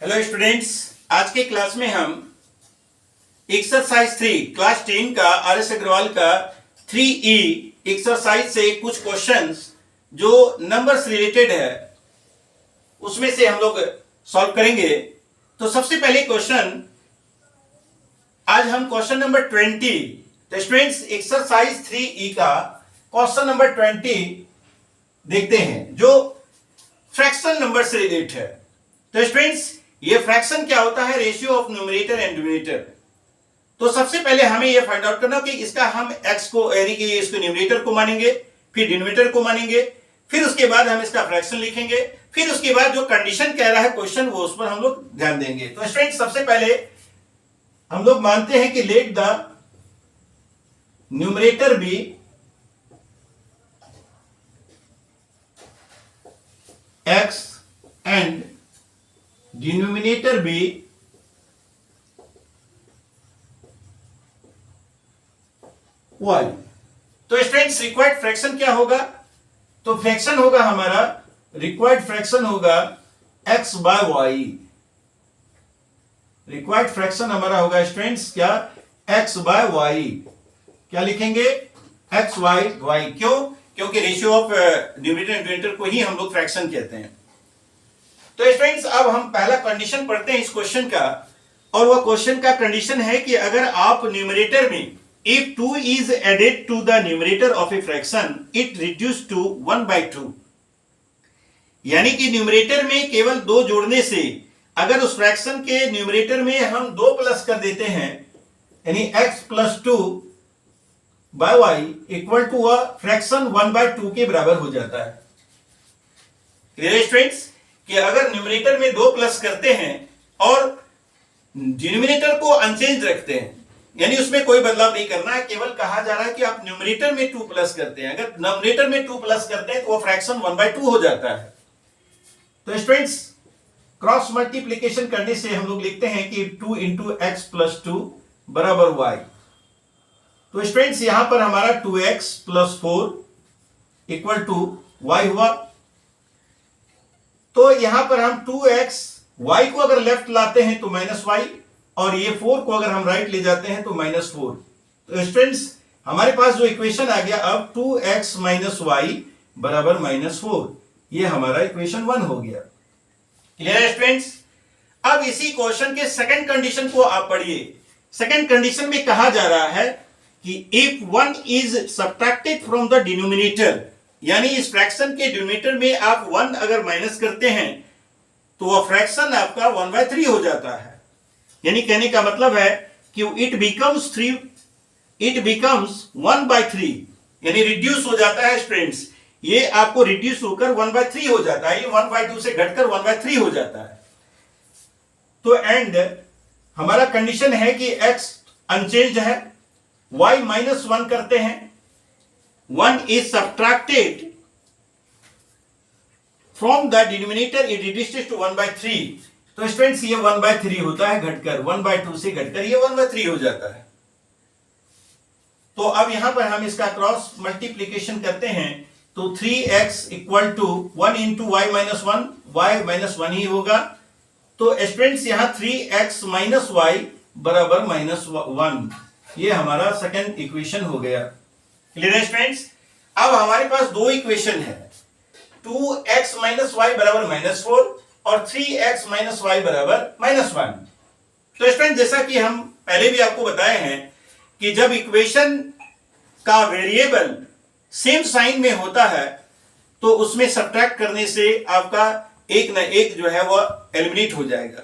Hello students, आज के class में हम एक्सरसाइज 3 क्लास 10 का आर.एस. अग्रवाल का 3E एक्सरसाइज से कुछ क्वेश्चंस जो नंबर्स रिलेटेड है उसमें से हम लोग सॉल्व करेंगे। तो सबसे पहले क्वेश्चन, आज हम क्वेश्चन नंबर 20, तो स्टूडेंट्स एक्सरसाइज 3E का क्वेश्चन नंबर 20 देखते हैं जो फ्रैक्शन नंबर से रिलेटेड है। तो स्टूडेंट्स ये फ्रैक्शन क्या होता है? Ratio of numerator and denominator. तो सबसे पहले हमें ये फाइंड आउट करना कि इसका हम x को यानी कि इसको न्यूमरेटर को मानेंगे, फिर डिनोमिनेटर को मानेंगे, फिर उसके बाद हम इसका फ्रैक्शन लिखेंगे, फिर उसके बाद जो कंडीशन कह रहा है क्वेश्चन वो उस पर हम लोग ध्यान देंगे। तो स्टूडेंट्स सबसे पहले हम लोग मानते हैं कि let the numerator be x and denominator be y। तो स्टूडेंट्स रिक्वायर्ड फ्रैक्शन क्या होगा? तो फ्रैक्शन होगा हमारा, रिक्वायर्ड फ्रैक्शन होगा x by y। Required fraction हमारा होगा स्टूडेंट्स क्या? x by y। क्या लिखेंगे? x by y। क्यों? क्योंकि ratio of numerator and denominator को ही हम लोग फ्रैक्शन कहते हैं। तो स्टूडेंट्स अब हम पहला कंडीशन पढ़ते हैं इस क्वेश्चन का, और वह क्वेश्चन का कंडीशन है कि अगर आप न्यूमरेटर में if 2 is added to the numerator of a fraction it reduced to 1/2। यानी कि न्यूमरेटर में केवल 2 जोड़ने से अगर उस फ्रैक्शन के न्यूमरेटर में हम 2 प्लस कर देते हैं यानी x plus 2 by y equal to वह फ्रैक्शन 1/2 के बराबर हो जाता है। क्लियर स्टूडेंट्स कि अगर न्यूमरेटर में 2 प्लस करते हैं और डिनोमिनेटर को अनचेंज रखते हैं यानी उसमें कोई बदलाव नहीं करना है, केवल कहा जा रहा है कि आप न्यूमरेटर में 2 प्लस करते हैं, अगर डिनोमिनेटर में 2 प्लस करते हैं तो वो फ्रैक्शन 1/2 हो जाता है। तो स्टूडेंट्स क्रॉस मल्टीप्लिकेशन करने से हम लोग लिखते हैं कि 2 इंटू एक्स प्लस 2 बराबर y। तो स्टूडेंट्स यहां पर हमारा 2x plus 4 equal to y हुआ। तो यहां पर हम 2x y को अगर लेफ्ट लाते हैं तो माइनस y, और ये 4 को अगर हम राइट ले जाते हैं तो माइनस 4। तो स्टूडेंट्स हमारे पास जो इक्वेशन आ गया अब 2x माइनस y बराबर माइनस 4, ये हमारा इक्वेशन 1 हो गया। Clear students? अब इसी क्वेश्चन के सेकंड कंडीशन को आप पढ़िए। सेकंड कंडीशन में कहा जा रहा है कि if 1 is subtracted from the denominator, यानी इस फ्रैक्शन के डिनोमिनेटर में आप 1 अगर माइनस करते हैं तो वह फ्रैक्शन आपका 1/3 हो जाता है। यानी कहने का मतलब है कि इट बिकम्स 1/3 यानी रिड्यूस हो जाता है स्टूडेंट्स। ये आपको रिड्यूस होकर 1/3 हो जाता है, ये 1/2 से घटकर 1/3 हो जाता है। तो एंड हमारा कंडीशन है कि x अनचेंज्ड है, y माइनस 1 करते हैं, 1 is subtracted from the denominator, it reduces to 1/3। तो स्टूडेंट्स ये 1/3 होता है, घटकर 1/2 से घटकर ये 1/3 हो जाता है। तो अब यहां पर हम इसका क्रॉस मल्टीप्लीकेशन करते हैं तो 3x equal to 1 into y minus 1, y minus 1 ही होगा। तो स्टूडेंट्स यहां 3x माइनस y बराबर माइनस 1, ये हमारा सेकंड इक्वेशन हो गया। Clear students? अब हमारे पास 2 इक्वेशन है, 2x माइनस y बराबर माइनस 4 और 3x माइनस y बराबर माइनस 1। तो स्टूडेंट जैसा कि हम पहले भी आपको बताए हैं कि जब इक्वेशन का वेरिएबल सेम साइन में होता है तो उसमें सब्ट्रैक्ट करने से आपका एक ना एक जो है वो एलिमिनेट हो जाएगा,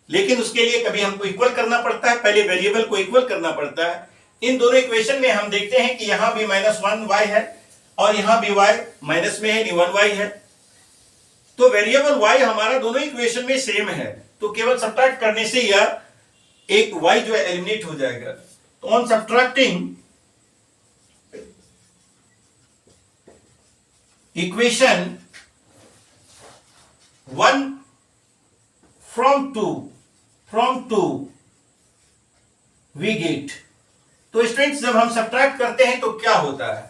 लेकिन उसके लिए कभी हमको इक्वल करना पड़ता है, पहले वेरिएबल को इक्वल करना पड़ता है। इन दोनों इक्वेशन में हम देखते हैं कि यहां भी माइनस 1y है और यहां भी y माइनस में है, 1y है। तो वेरिएबल y हमारा दोनों इक्वेशन में सेम है, तो केवल सब्ट्रैक्ट करने से यह एक y जो है एलिमिनेट हो जाएगा। तो on subtracting equation 1 from 2 we get. तो स्टूडेंट्स जब हम सब्ट्रैक्ट करते हैं तो क्या होता है?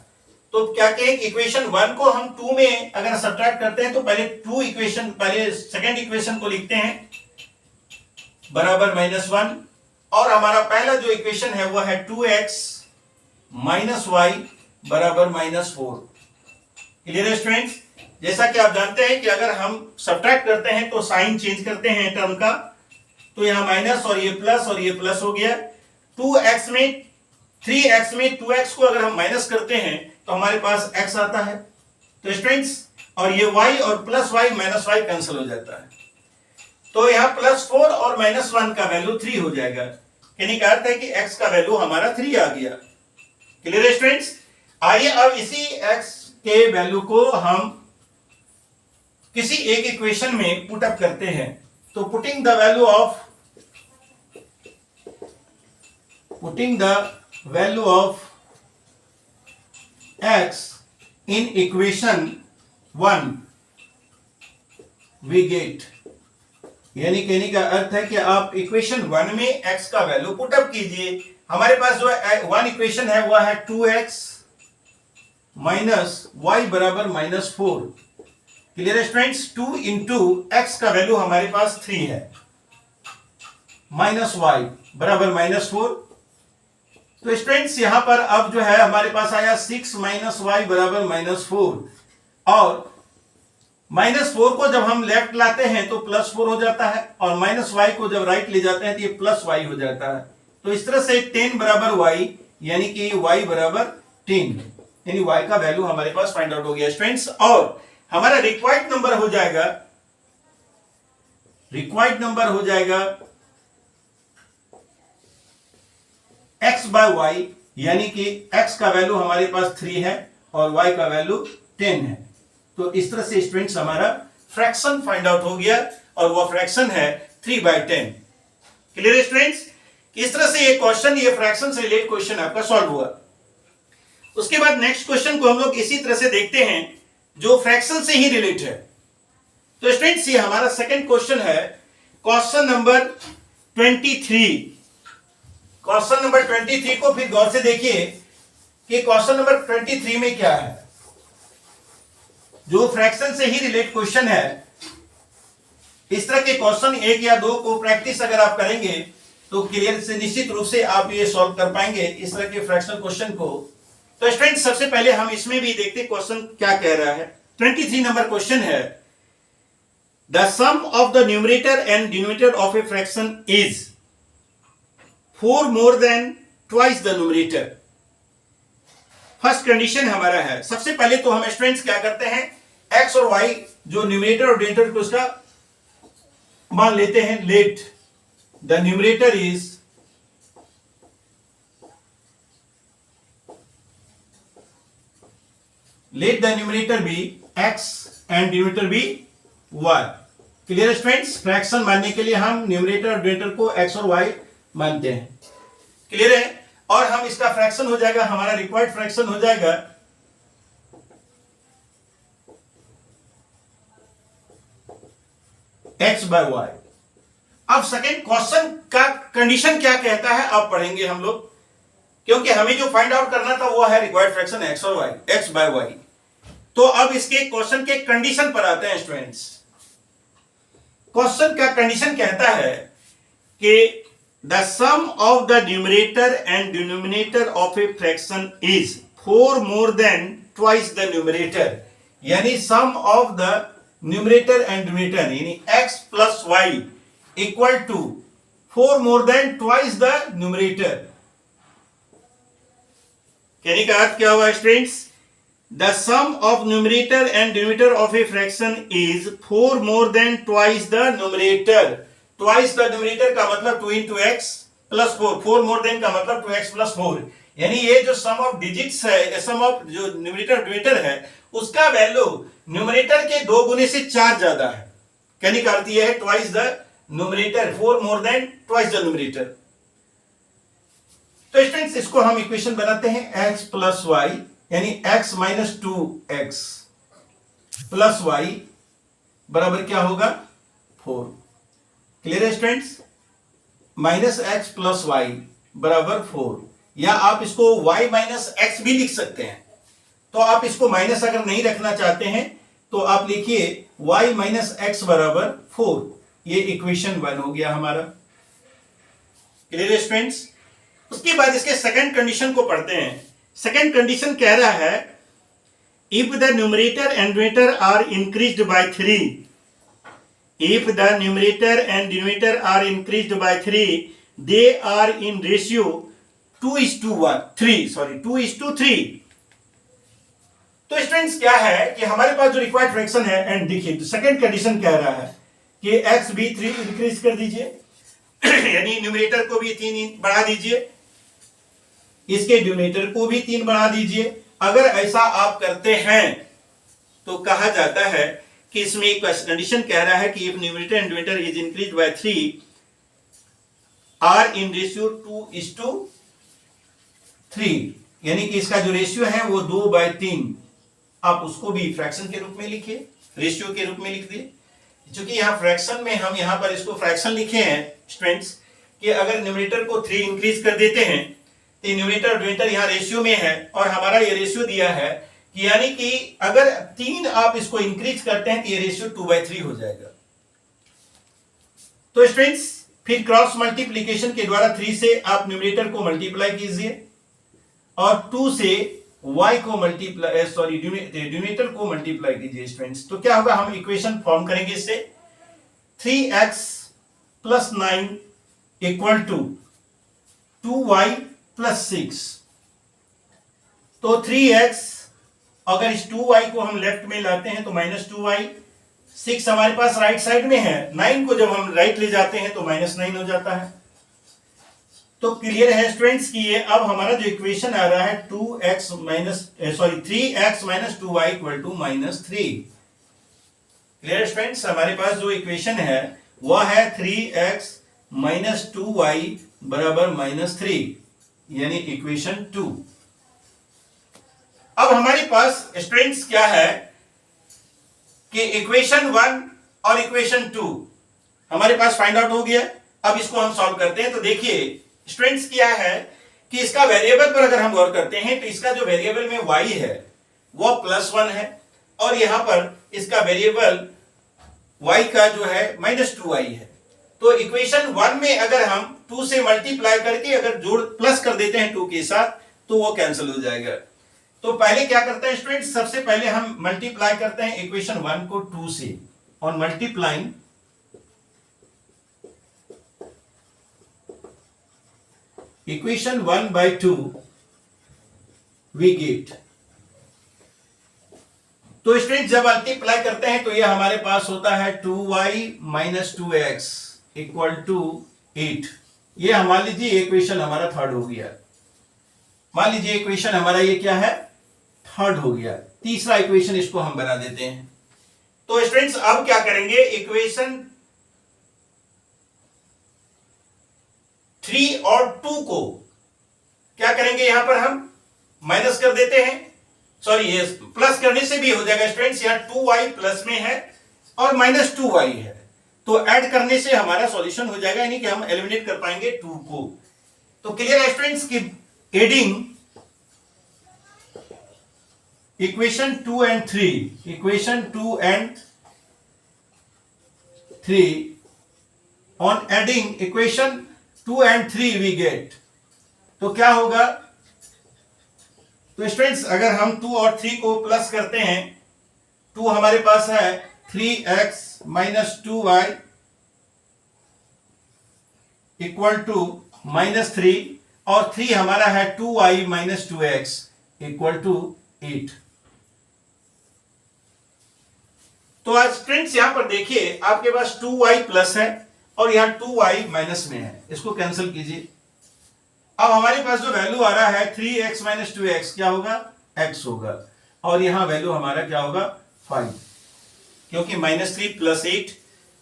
तो क्या कहें कि इक्वेशन 1 को हम 2 में अगर सब्ट्रैक्ट करते हैं तो पहले सेकंड इक्वेशन को लिखते हैं बराबर -1, और हमारा पहला जो इक्वेशन है वो है 2x माइनस वाई बराबर -4। क्लियर है स्टूडेंट्स? जैसा कि आप जानते हैं कि अगर हम सब्ट्रैक्ट करते हैं तो साइन चेंज करते हैं टर्म का, तो यहां माइनस और ये प्लस हो गया। 2x में 3x में 2x को अगर हम माइनस करते हैं तो हमारे पास x आता है। तो स्टूडेंट्स, और ये y और plus y minus y cancel हो जाता है, तो यहां +4 और -1 का वैल्यू 3 हो जाएगा। यानी का अर्थ है कि x का वैल्यू हमारा 3 आ गया। क्लियर है स्टूडेंट्स? आइए अब इसी x के वैल्यू को हम किसी एक इक्वेशन में पुट अप करते हैं। तो putting the value of x in equation 1 we get, यानी कहने का अर्थ है कि आप इक्वेशन 1 में x का वैल्यू पुट अप कीजिए। हमारे पास जो 1 इक्वेशन है वह है 2x माइनस वाई बराबर -4। क्लियर है स्टूडेंट्स? 2 इंटू एक्स का वैल्यू हमारे पास 3 है, माइनस वाई बराबर -4। तो स्टूडेंट्स यहां पर अब जो है हमारे पास आया 6 माइनस वाई बराबर -4, और -4 को जब हम लेफ्ट लाते हैं तो +4 हो जाता है, और -y को जब राइट ले जाते हैं तो ये +y हो जाता है। तो इस तरह से 10 बराबर y, यानी कि y बराबर 10, यानी y का वैल्यू हमारे पास फाइंड आउट हो गया स्टूडेंट्स। और हमारा रिक्वायर्ड नंबर हो जाएगा x बाय y, यानी कि x का वैल्यू हमारे पास 3 है और y का वैल्यू 10 है। तो इस तरह से स्टूडेंट्स हमारा फ्रैक्शन फाइंड आउट हो गया, और वह फ्रैक्शन है 3/10। क्लियर है स्टूडेंट्स? इस तरह से ये फ्रैक्शन से रिलेटेड क्वेश्चन आपका सॉल्व हुआ। उसके बाद नेक्स्ट क्वेश्चन को हम लोग इसी तरह से देखते हैं जो फ्रैक्शन से ही रिलेट है। तो स्टूडेंट्स ये हमारा सेकंड क्वेश्चन है, क्वेश्चन नंबर 23। क्वेश्चन नंबर 23 को फिर गौर से देखिए कि क्वेश्चन नंबर 23 में क्या है। जो फ्रैक्शन से ही रिलेट क्वेश्चन है, इस तरह के क्वेश्चन 1 या 2 को प्रैक्टिस अगर आप करेंगे तो क्लियर से निश्चित रूप से आप ये सॉल्व कर पाएंगे इस तरह के फ्रैक्शनल क्वेश्चन को। तो स्टूडेंट्स सबसे पहले हम इसमें भी देखते क्वेश्चन क्या कह रहा है। 23 नंबर क्वेश्चन है, the sum of the numerator and denominator of a fraction is 4 more than twice the numerator. First condition हमारा है, सबसे पहले तो हम स्टूडेंट्स क्या करते हैं, x और y जो न्यूमरेटर और डिनोमिनेटर को उसका मान लेते हैं। Late the numerator is let the numerator be x and denominator be y। Clear students? Fraction मानने के लिए हम न्यूमरेटर और डिनोमिनेटर को x और y मानते हैं। क्लियर है? और हम इसका फ्रैक्शन हो जाएगा, हमारा रिक्वायर्ड फ्रैक्शन हो जाएगा x बाय y। अब सेकेंड क्वेश्चन का कंडीशन क्या कहता है अब पढ़ेंगे हम लोग, क्योंकि हमें जो फाइंड आउट करना था वो है रिक्वायर्ड फ्रैक्शन x और y, x बाय y। तो अब इसके क्वेश्चन के कंडीशन पर आते हैं स्टूडेंट्स। क्वेश्चन का कंडीशन कहता है कि the sum of the numerator and denominator of a fraction is 4 more than twice the numerator, यानी sum of the numerator and denominator यानी x plus y equal to 4 more than twice the numerator. कहने का अर्थ क्या हुआ students? The sum of numerator and denominator of a fraction is 4 more than twice the numerator। Twice the numerator का मतलब 2 into x plus 4, 4 more than का मतलब 2x plus 4। यानी ये जो sum of digits है, sum of जो numerator और denominator है, उसका वैल्यू numerator के 2 गुने से 4 ज्यादा है। कहने का अर्थ ये है twice the numerator, 4 more than twice the numerator। तो स्टूडेंट्स इसको हम इक्वेशन बनाते हैं x plus y, यानी x minus 2x plus y बराबर क्या होगा 4। क्लियर है students? Minus x plus y बराबर 4, या आप इसको y माइनस x भी लिख सकते हैं। तो आप इसको माइनस अगर नहीं रखना चाहते हैं तो आप लिखिए y माइनस x बराबर 4। ये इक्वेशन 1 हो गया हमारा। क्लियर है स्टूडेंट्स? उसके बाद इसके सेकंड कंडीशन को पढ़ते हैं। सेकंड कंडीशन कह रहा है if the numerator and denominator are increased by 3, if the numerator and denominator are increased by 3, they are in ratio 2:3। तो स्टूडेंट्स क्या है कि हमारे पास जो रिक्वायर्ड फ्रैक्शन है, एंड देखिए तो सेकंड कंडीशन कह रहा है कि x भी 3 इंक्रीज कर दीजिए यानी न्यूमरेटर को भी 3 बढ़ा दीजिए, इसके डिनोमिनेटर को भी 3 बढ़ा दीजिए। अगर ऐसा आप करते हैं तो कहा जाता है कि इसमें एक कंडीशन कह रहा है कि if numerator and denominator is increased by 3 are in ratio 2:3, यानी कि इसका जो रेशियो है वो 2/3। आप उसको भी फ्रैक्शन के रूप में लिखिए, रेशियो के रूप में लिख दिए। क्योंकि यहां फ्रैक्शन में हम यहां पर इसको फ्रैक्शन लिखे हैं स्टूडेंट्स कि अगर न्यूमरेटर को 3 इंक्रीज कर देते हैं तो न्यूमरेटर डिनोमिनेटर यहां रेशियो में है और हमारा ये रेशियो दिया है कि यानी कि अगर 3 आप इसको इंक्रीज करते हैं तो ये रेशियो 2/3 हो जाएगा। तो स्टूडेंट्स फिर क्रॉस मल्टीप्लीकेशन के द्वारा 3 से आप न्यूमरेटर को मल्टीप्लाई कीजिए और 2 से y को मल्टीप्लाई डिनोमिनेटर को मल्टीप्लाई कीजिए स्टूडेंट्स। तो क्या होगा, हम इक्वेशन फॉर्म करेंगे इससे 3x + 9 = 2y + 6। तो 3x अगर इस 2y को हम लेफ्ट में लाते हैं तो -2y, 6 हमारे पास राइट साइड में है, 9 को जब हम राइट ले जाते हैं तो -9 हो जाता है। तो क्लियर है स्टूडेंट्स कि ये अब हमारा जो इक्वेशन आ रहा है 3x - 2y = -3। क्लियर स्टूडेंट्स, हमारे पास जो इक्वेशन है वह है 3x - 2y = -3, यानी इक्वेशन 2। अब हमारे पास स्टूडेंट्स क्या है कि इक्वेशन 1 और इक्वेशन 2 हमारे पास फाइंड आउट हो गया। अब इसको हम सॉल्व करते हैं। तो देखिए स्टूडेंट्स क्या है कि इसका वेरिएबल पर अगर हम गौर करते हैं तो इसका जो वेरिएबल में y है वो +1 है और यहां पर इसका वेरिएबल y का जो है -2y है। तो इक्वेशन 1 में अगर हम 2 से मल्टीप्लाई करके अगर जोड़ प्लस कर देते हैं 2 के साथ तो वो कैंसिल हो जाएगा। तो पहले क्या करते हैं स्टूडेंट्स, सबसे पहले हम मल्टीप्लाई करते हैं इक्वेशन 1 को 2 से, और मल्टीप्लाइंग इक्वेशन 1/2 वी गेट। तो स्टूडेंट्स जब मल्टीप्लाई करते हैं तो ये हमारे पास होता है 2y - 2x = 8। ये हम मान लीजिए इक्वेशन हमारा थर्ड हो गया। मान लीजिए इक्वेशन हमारा ये क्या है, थर्ड हो गया। तीसरा इक्वेशन इसको हम बना देते हैं। तो स्टूडेंट्स अब क्या करेंगे, इक्वेशन 3 और 2 को क्या करेंगे, यहां पर हम माइनस कर देते हैं, सॉरी ये प्लस करने से भी हो जाएगा स्टूडेंट्स। यहां 2y प्लस में है और -2y है, तो ऐड करने से हमारा सॉल्यूशन हो जाएगा, यानी कि हम एलिमिनेट कर पाएंगे 2 को। तो क्लियर है स्टूडेंट्स कि adding equation 2 and 3 on adding equation 2 and 3 we get। तो क्या होगा, तो स्टूडेंट्स अगर हम 2 और 3 को प्लस करते हैं, 2 हमारे पास है 3x - 2y = -3 और 3 हमारा है 2y - 2x = 8। तो आज स्टूडेंट्स यहां पर देखिए आपके पास 2y प्लस है और यहां 2y माइनस में है, इसको कैंसिल कीजिए। अब हमारे पास जो वैल्यू आ रहा है 3x - 2x क्या होगा, x होगा, और यहां वैल्यू हमारा क्या होगा 5, क्योंकि -3 + 8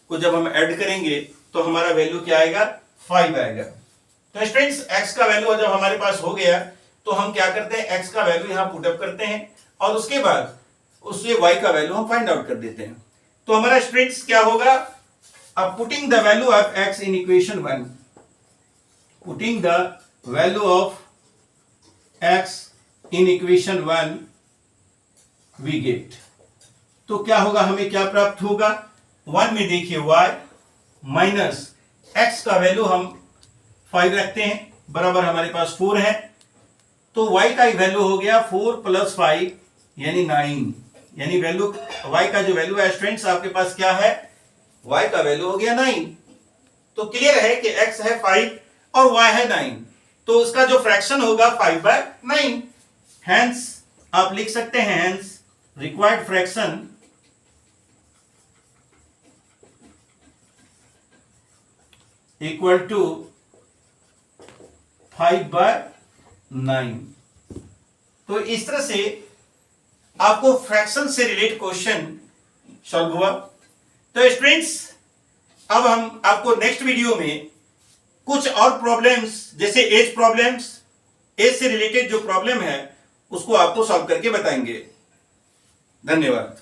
को जब हम ऐड करेंगे तो हमारा वैल्यू क्या आएगा, 5 आएगा। तो स्टूडेंट्स x का वैल्यू जब हमारे पास हो गया तो हम क्या करते हैं, x का वैल्यू यहां पुट अप करते हैं और उसके बाद उससे y का वैल्यू हम फाइंड आउट कर देते हैं। तो हमारा स्टूडेंट्स क्या होगा, अब putting the value of x in equation 1, putting the value of x in equation 1 we get. तो क्या होगा, हमें क्या प्राप्त होगा, 1 में देखिए y माइनस x का वैल्यू हम 5 रखते हैं, बराबर हमारे पास 4 है, तो y का वैल्यू हो गया 4 + 5 यानी 9, यानी वैल्यू y का जो वैल्यू है स्टूडेंट्स आपके पास क्या है, y का वैल्यू हो गया 9। तो क्लियर है कि x है 5 और y है 9, तो उसका जो फ्रैक्शन होगा 5/9। हेंस आप लिख सकते हैं, hence required fraction equal to 5/9। तो इस तरह से आपको फ्रैक्शन से रिलेटेड क्वेश्चन सॉल्व हुआ। तो स्टूडेंट्स अब हम आपको नेक्स्ट वीडियो में कुछ और प्रॉब्लम्स जैसे एज प्रॉब्लम्स, एज से रिलेटेड जो प्रॉब्लम है उसको आपको सॉल्व करके बताएंगे। धन्यवाद।